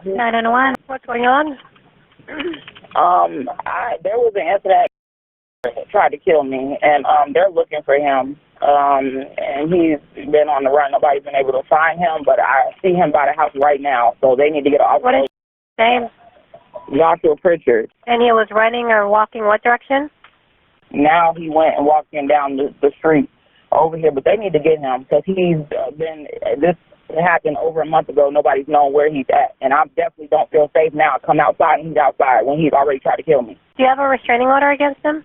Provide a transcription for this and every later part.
901. What's going on? There was an incident that tried to kill me, and they're looking for him. And he's been on the run. Nobody's been able to find him, but I see him by the house right now, so they need to get off. What is his name? Joshua Pritchard. And he was running or walking what direction? Now he went and walked in down the street over here, but they need to get him because he's this happened over a month ago. Nobody's known where he's at, and I definitely don't feel safe now. I come outside and he's outside when he's already tried to kill me. Do you have a restraining order against him?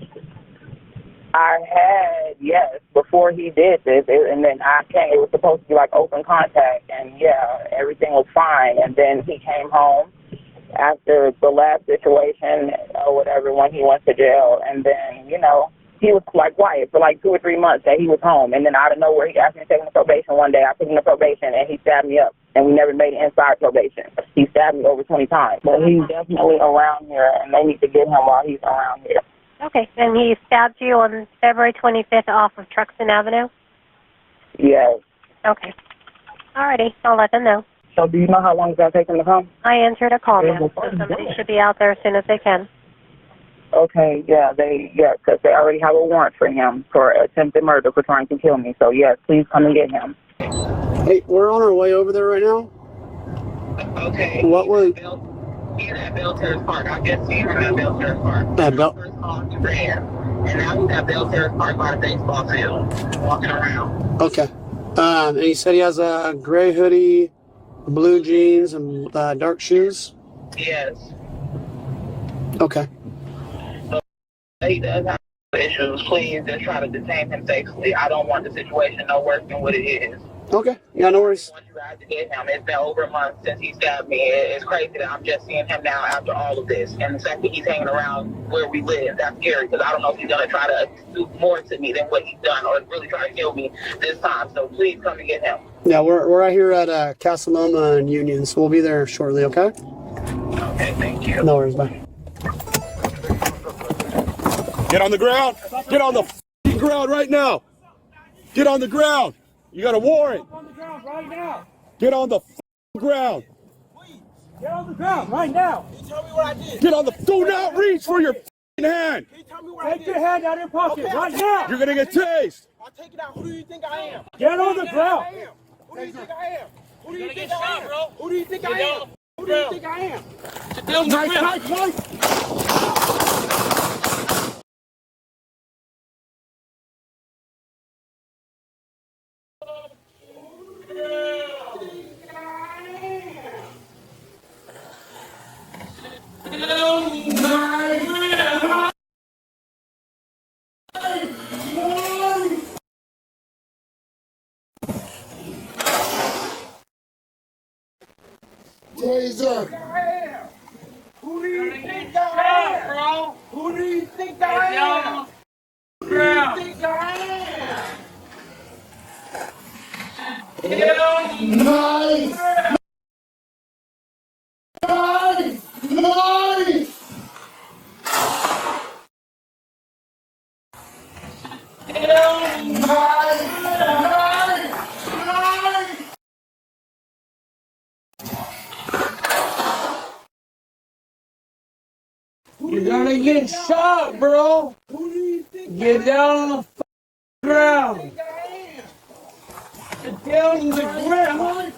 I had, yes, before he did this, and then I came. It was supposed to be like open contact, and yeah, everything was fine. And then he came home after the last situation or whatever when he went to jail, and then, you know, he was like quiet for like 2 or 3 months that he was home, and then out of nowhere he asked me to take him to probation one day. I took him to probation, and he stabbed me up, and we never made it inside probation. He stabbed me over 20 times, but he's definitely around here, and they need to get him while he's around here. Okay, and he stabbed you on February 25th off of Truxton Avenue? Yes. Okay. Alrighty, I'll let them know. So do you know how long it's going to take him to come? I answered a call, ma'am, so somebody should be out there as soon as they can. Okay, because they already have a warrant for him for attempted murder for trying to kill me. So, yes, please come and get him. Hey, we're on our way over there right now. Okay. What was... Here at Belle Terrace Park. I just seen him at Belle Terrace Park. First call he ran, and now he's at Belle Terrace Park by the baseball field, walking around. Okay. And he said he has a gray hoodie, blue jeans, and dark shoes? Yes. Okay. So he does have issues. Please just try to detain him safely. I don't want the situation no worse than what it is. Okay. Yeah, no worries. I want you guys to get him. It's been over a month since he stabbed me. It's crazy that I'm just seeing him now after all of this. And the fact that he's hanging around where we live, that's scary because I don't know if he's going to try to do more to me than what he's done or really try to kill me this time. So please come and get him. Yeah, we're right here at Casa Loma and Union, so we'll be there shortly, okay? Okay, thank you. No worries, bye. Get on the ground. Get on the ground right now. Get on the ground. You got a warrant. Get on the ground right now. Get on the ground. Please. Get on the ground right now. Can you tell me what I did? Get on the. Do not reach for your hand. Can you tell me what I did? Take your hand out of your pocket right now. You're gonna get tased. I'll take it out. Who do you think I am? Get on the ground. Who do you think I am? Who do you think I am? Who do you think I am? Who do you think I am? Sit down, nice. Taser. Who do you think I am, bro? Who do you think I am? Who do you think I am? Nice. You're gonna get shot, bro. Who do you think? Get down on the ground. Get down on the ground.